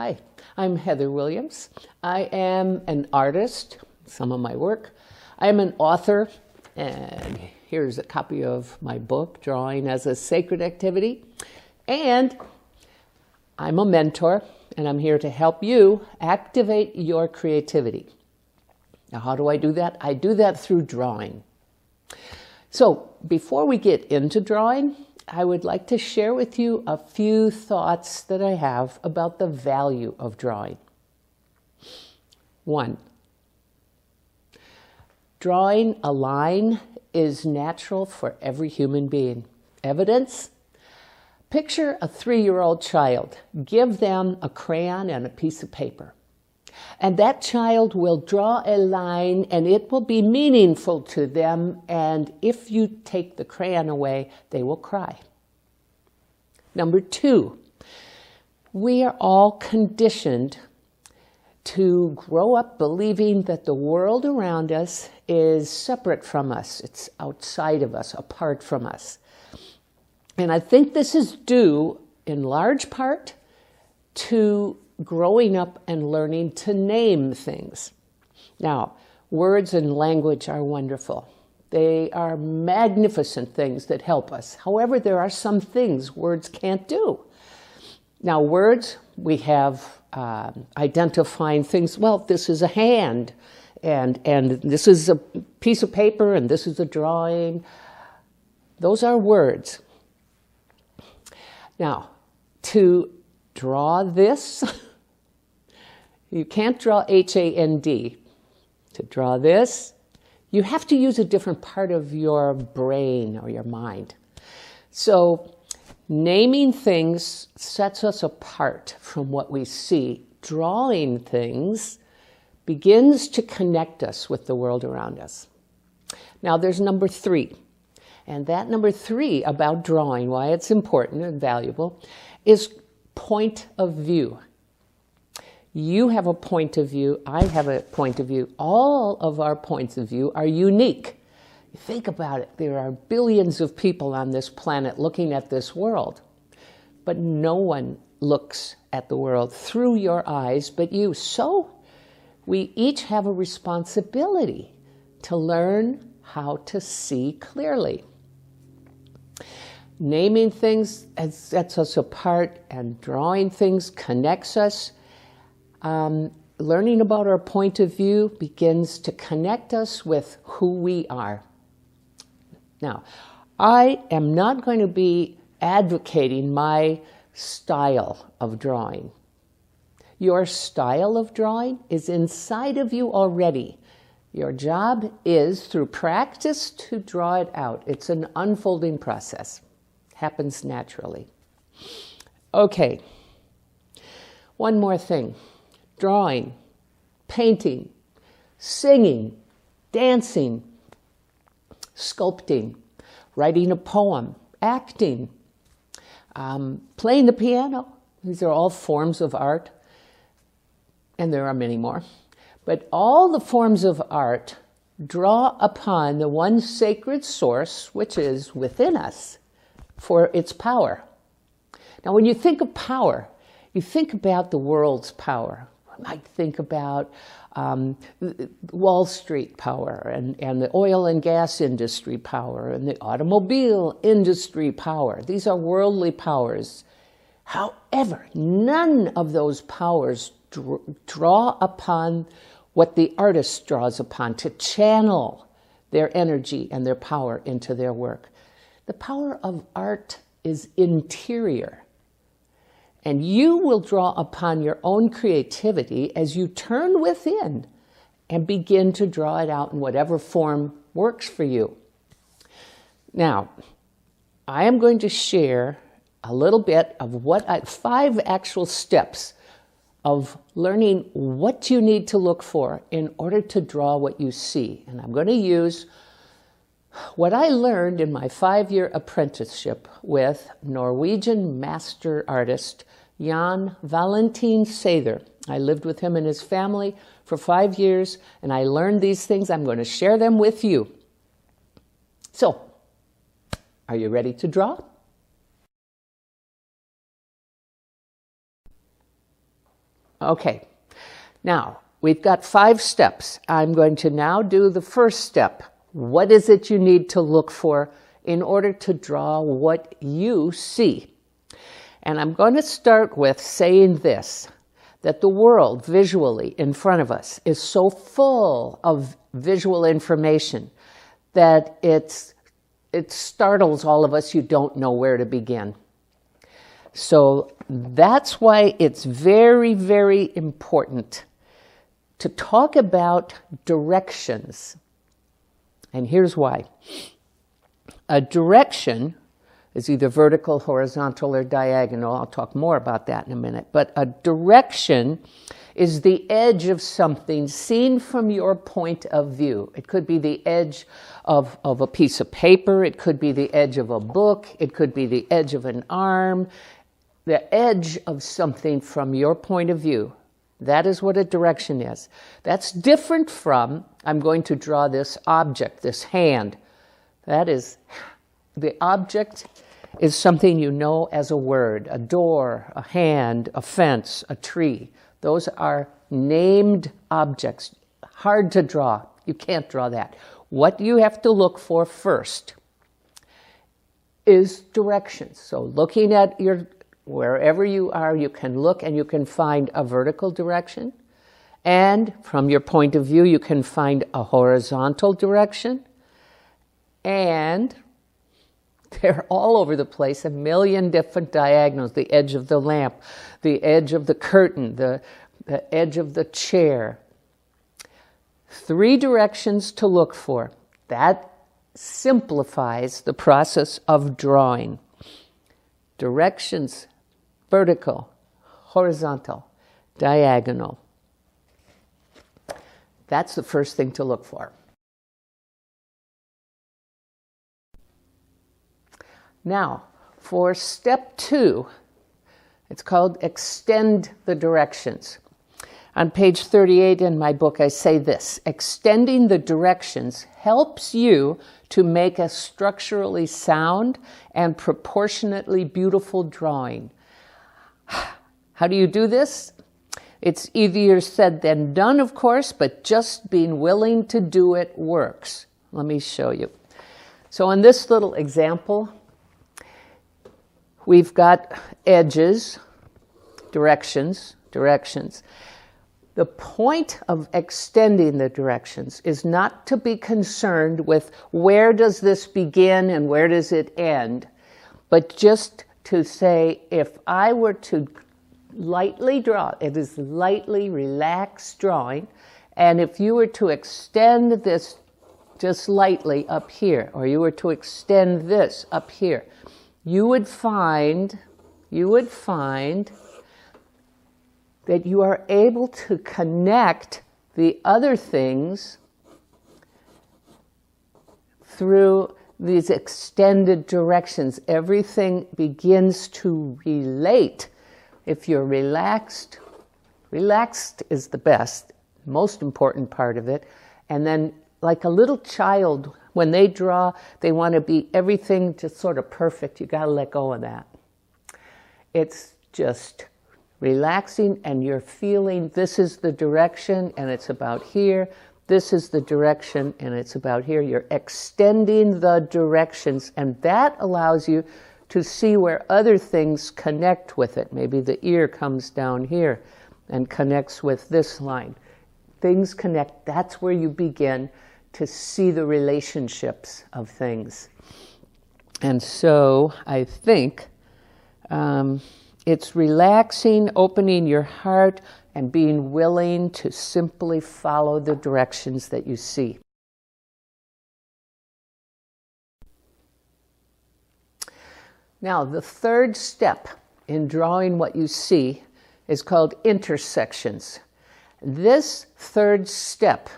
Hi, I'm Heather Williams. I am an artist, some of my work. I am an author, and here's a copy of my book, Drawing as a Sacred Activity. And I'm a mentor, and I'm here to help you activate your creativity. Now, how do I do that? I do that through drawing. So before we get into drawing, I would like to share with you a few thoughts that I have about the value of drawing. 1, drawing a line is natural for every human being. Evidence? Picture a 3-year-old child. Give them a crayon and a piece of paper. And that child will draw a line and it will be meaningful to them. And if you take the crayon away, they will cry. Number 2, we are all conditioned to grow up believing that the world around us is separate from us. It's outside of us, apart from us. And I think this is due in large part to growing up and learning to name things. Now, words and language are wonderful. They are magnificent things that help us. However, there are some things words can't do. Now, words, we have identifying things. Well, this is a hand, and this is a piece of paper, and this is a drawing. Those are words. Now, to draw this, you can't draw H-A-N-D. To draw this, you have to use a different part of your brain or your mind. So naming things sets us apart from what we see. Drawing things begins to connect us with the world around us. Now there's number 3. And that number 3 about drawing, why it's important and valuable, is point of view. You have a point of view, I have a point of view. All of our points of view are unique. Think about it. There are billions of people on this planet looking at this world, but no one looks at the world through your eyes but you. So we each have a responsibility to learn how to see clearly. Naming things sets us apart, and drawing things connects us. Learning about our point of view begins to connect us with who we are. Now, I am not going to be advocating my style of drawing. Your style of drawing is inside of you already. Your job is, through practice, to draw it out. It's an unfolding process. Happens naturally. Okay, one more thing. Drawing, painting, singing, dancing, sculpting, writing a poem, acting, playing the piano. These are all forms of art, and there are many more. But all the forms of art draw upon the one sacred source, which is within us, for its power. Now, when you think of power, you think about the world's power. You might think about Wall Street power and the oil and gas industry power and the automobile industry power. These are worldly powers. However, none of those powers draw upon what the artist draws upon to channel their energy and their power into their work. The power of art is interior. And you will draw upon your own creativity as you turn within and begin to draw it out in whatever form works for you. Now, I am going to share a little bit of 5 actual steps of learning what you need to look for in order to draw what you see. And I'm going to use what I learned in my 5-year apprenticeship with Norwegian master artist Jan Valentin Sæther. I lived with him and his family for 5 years, and I learned these things. I'm going to share them with you. So, are you ready to draw? Okay, now we've got 5 steps. I'm going to now do the first step. What is it you need to look for in order to draw what you see? And I'm going to start with saying this, that the world visually in front of us is so full of visual information that it startles all of us. You don't know where to begin. So that's why it's very, very important to talk about directions. And here's why. A direction is either vertical, horizontal, or diagonal. I'll talk more about that in a minute. But a direction is the edge of something seen from your point of view. It could be the edge of a piece of paper. It could be the edge of a book. It could be the edge of an arm. The edge of something from your point of view. That is what a direction is. That's different from, I'm going to draw this object, this hand. That is, the object is something you know as a word, a door, a hand, a fence, a tree. Those are named objects, hard to draw. You can't draw that. What you have to look for first is directions. So looking at wherever you are, you can look and you can find a vertical direction. And from your point of view, you can find a horizontal direction. And they're all over the place, a million different diagonals, the edge of the lamp, the edge of the curtain, the edge of the chair. 3 directions to look for. That simplifies the process of drawing. Directions, vertical, horizontal, diagonal. That's the first thing to look for. Now, for step 2, it's called extend the directions. On page 38 in my book, I say this: extending the directions helps you to make a structurally sound and proportionately beautiful drawing. How do you do this? It's easier said than done, of course, but just being willing to do it works. Let me show you. So in this little example, we've got edges, directions. The point of extending the directions is not to be concerned with where does this begin and where does it end, but just to say, if I were to lightly draw, it is lightly relaxed drawing, and if you were to extend this just lightly up here, or you were to extend this up here, you would find that you are able to connect the other things through these extended directions. Everything begins to relate. If you're relaxed is the best, most important part of it. And then like a little child, when they draw, they want to be everything just sort of perfect. You got to let go of that. It's just relaxing, and you're feeling this is the direction and it's about here. This is the direction and it's about here. You're extending the directions, and that allows you to see where other things connect with it. Maybe the ear comes down here and connects with this line. Things connect. That's where you begin to see the relationships of things. And so I think it's relaxing, opening your heart, and being willing to simply follow the directions that you see. Now, the third step in drawing what you see is called intersections. This third step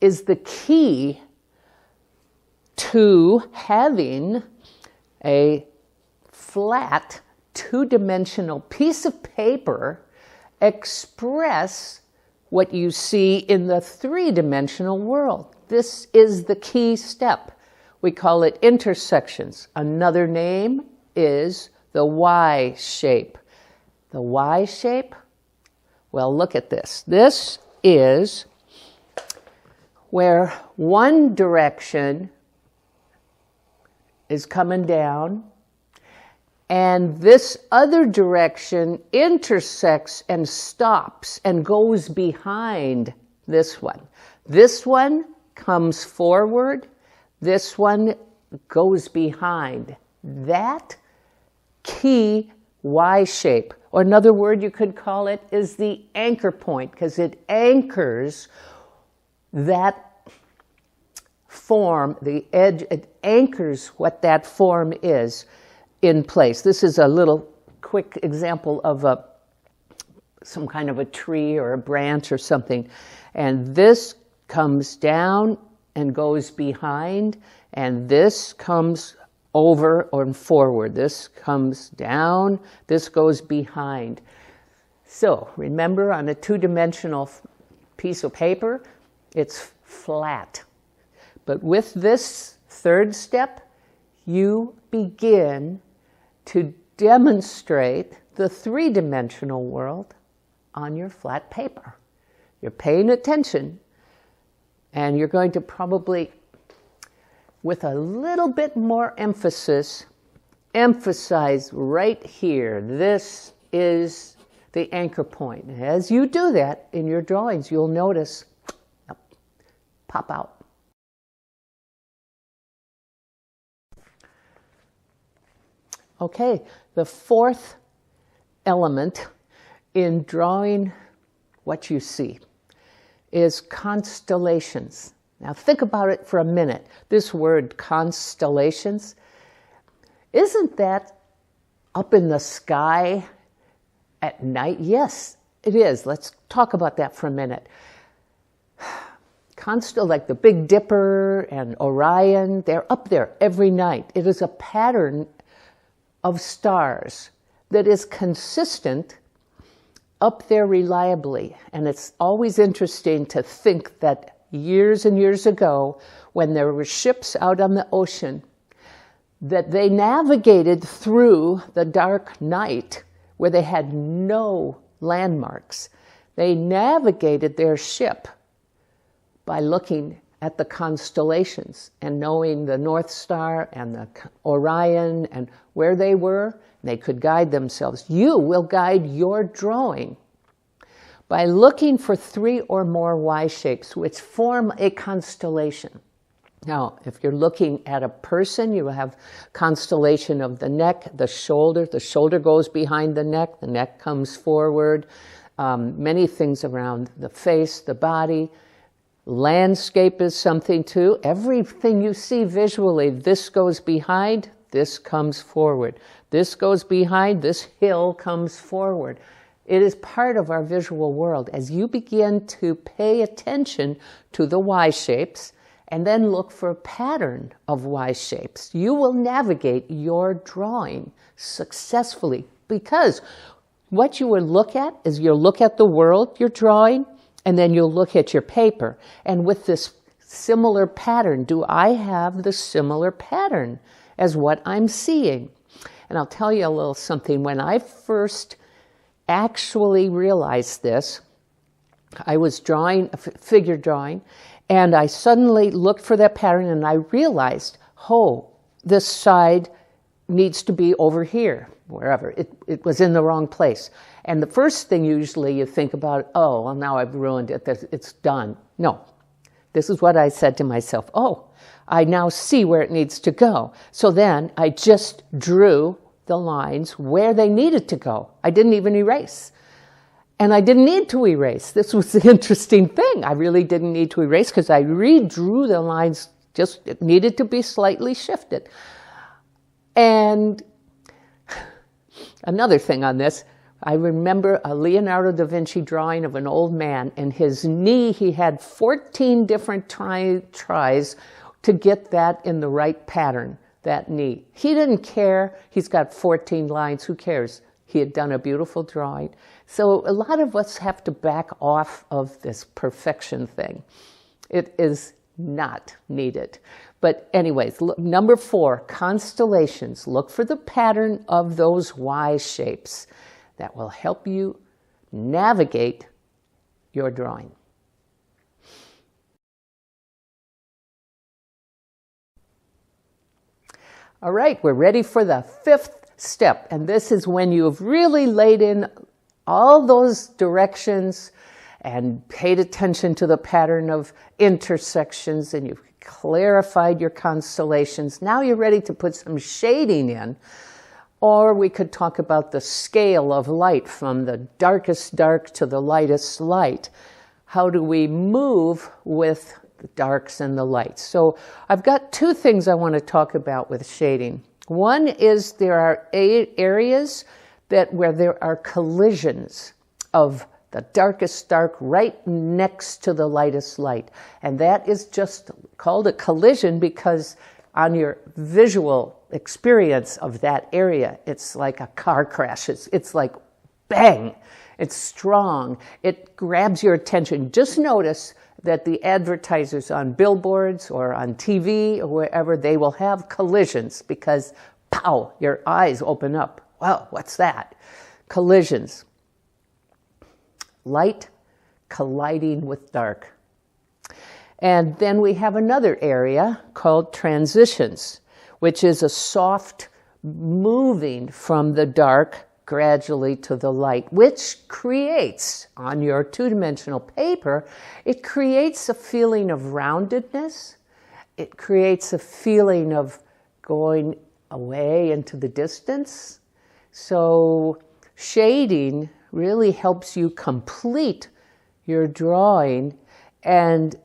is the key to having a flat, two-dimensional piece of paper express what you see in the three-dimensional world. This is the key step. We call it intersections. Another name is the Y shape. The Y shape, Well, look at this. This is where one direction is coming down, and this other direction intersects and stops and goes behind this one. This one comes forward, this one goes behind. That key Y shape, or another word you could call it, is the anchor point, because it anchors that form, the edge, it anchors what that form is in place. This is a little quick example of some kind of a tree or a branch or something. And this comes down and goes behind, and this comes over or forward. This comes down, this goes behind. So remember, on a two-dimensional piece of paper, it's flat. But with this third step, you begin to demonstrate the three-dimensional world on your flat paper. You're paying attention, and you're going to probably, with a little bit more emphasis, emphasize right here. This is the anchor point. And as you do that in your drawings, you'll notice pop out. Okay, the fourth element in drawing what you see is constellations. Now think about it for a minute. This word constellations, isn't that up in the sky at night? Yes, it is. Let's talk about that for a minute. Like the Big Dipper and Orion, they're up there every night. It is a pattern of stars that is consistent up there reliably. And it's always interesting to think that years and years ago, when there were ships out on the ocean, that they navigated through the dark night where they had no landmarks. They navigated their ship by looking at the constellations and knowing the North Star and the Orion and where they were. They could guide themselves. You will guide your drawing by looking for 3 or more Y shapes which form a constellation. Now, if you're looking at a person, you have constellation of the neck, the shoulder goes behind the neck comes forward, many things around the face, the body. Landscape is something too. Everything you see visually, this goes behind, this comes forward. This goes behind, this hill comes forward. It is part of our visual world. As you begin to pay attention to the Y shapes and then look for a pattern of Y shapes, you will navigate your drawing successfully, because what you will look at is you'll look at the world you're drawing, and then you'll look at your paper. And with this similar pattern, do I have the similar pattern as what I'm seeing? And I'll tell you a little something. When I first actually realized this, I was drawing, figure drawing, and I suddenly looked for that pattern and I realized, oh, this side needs to be over here, wherever. It was in the wrong place. And the first thing usually you think about, oh, well, now I've ruined it, it's done. No, this is what I said to myself. Oh, I now see where it needs to go. So then I just drew the lines where they needed to go. I didn't even erase. And I didn't need to erase. This was the interesting thing. I really didn't need to erase because I redrew the lines, just it needed to be slightly shifted. And another thing on this, I remember a Leonardo da Vinci drawing of an old man, and his knee, he had 14 different tries to get that in the right pattern, that knee. He didn't care. He's got 14 lines. Who cares? He had done a beautiful drawing. So a lot of us have to back off of this perfection thing. It is not needed. But anyways, look, number 4, constellations. Look for the pattern of those Y shapes. That will help you navigate your drawing. All right, we're ready for the fifth step, and this is when you've really laid in all those directions and paid attention to the pattern of intersections, and you've clarified your constellations. Now you're ready to put some shading in, or we could talk about the scale of light from the darkest dark to the lightest light. How do we move with the darks and the lights? So I've got two things I want to talk about with shading. One is there are areas where there are collisions of the darkest dark right next to the lightest light. And that is just called a collision because on your visual experience of that area, it's like a car crash. It's like bang, it's strong, it grabs your attention. Just notice that the advertisers on billboards or on TV or wherever, they will have collisions because, pow, your eyes open up. Wow, what's that? Collisions. Light colliding with dark. And then we have another area called transitions, which is a soft moving from the dark gradually to the light, which creates, on your two-dimensional paper, it creates a feeling of roundedness. It creates a feeling of going away into the distance. So shading really helps you complete your drawing, and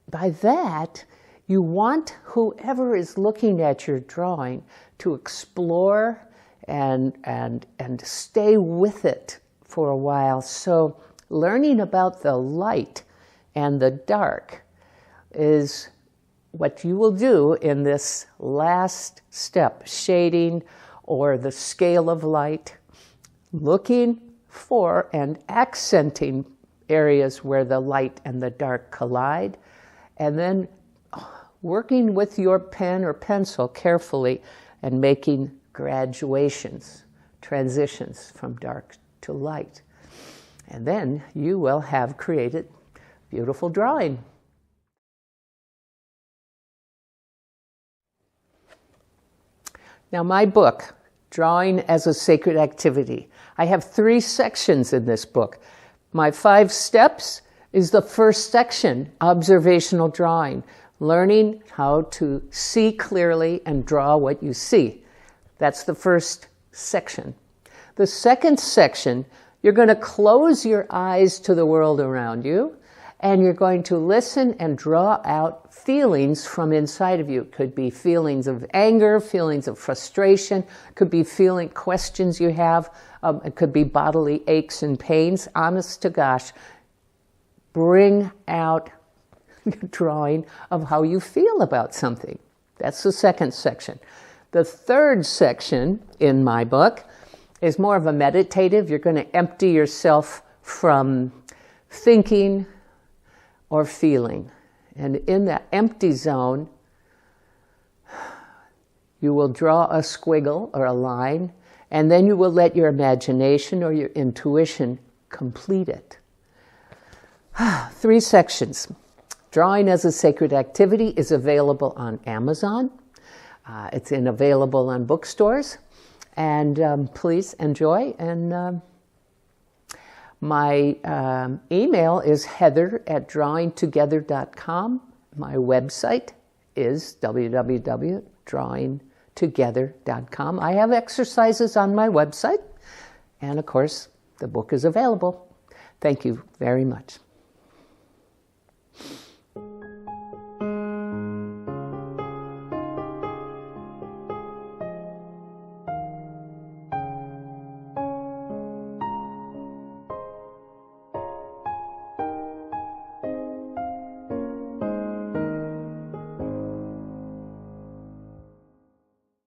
by that, you want whoever is looking at your drawing to explore and stay with it for a while. So learning about the light and the dark is what you will do in this last step, shading or the scale of light, looking for and accenting areas where the light and the dark collide, and then working with your pen or pencil carefully and making graduations, transitions from dark to light. And then you will have created a beautiful drawing. Now my book, Drawing as a Sacred Activity. I have 3 sections in this book. My 5 steps is the first section, observational drawing, learning how to see clearly and draw what you see. That's the first section. The second section, you're going to close your eyes to the world around you, and you're going to listen and draw out feelings from inside of you. It could be feelings of anger, feelings of frustration, could be questions you have, it could be bodily aches and pains. Honest to gosh, bring out a drawing of how you feel about something. That's the second section. The third section in my book is more of a meditative. You're going to empty yourself from thinking or feeling. And in that empty zone, you will draw a squiggle or a line, and then you will let your imagination or your intuition complete it. 3 sections. Drawing as a Sacred Activity is available on Amazon. It's available on bookstores. And please enjoy. And my email is heather@drawingtogether.com. My website is www.drawingtogether.com. I have exercises on my website. And of course, the book is available. Thank you very much.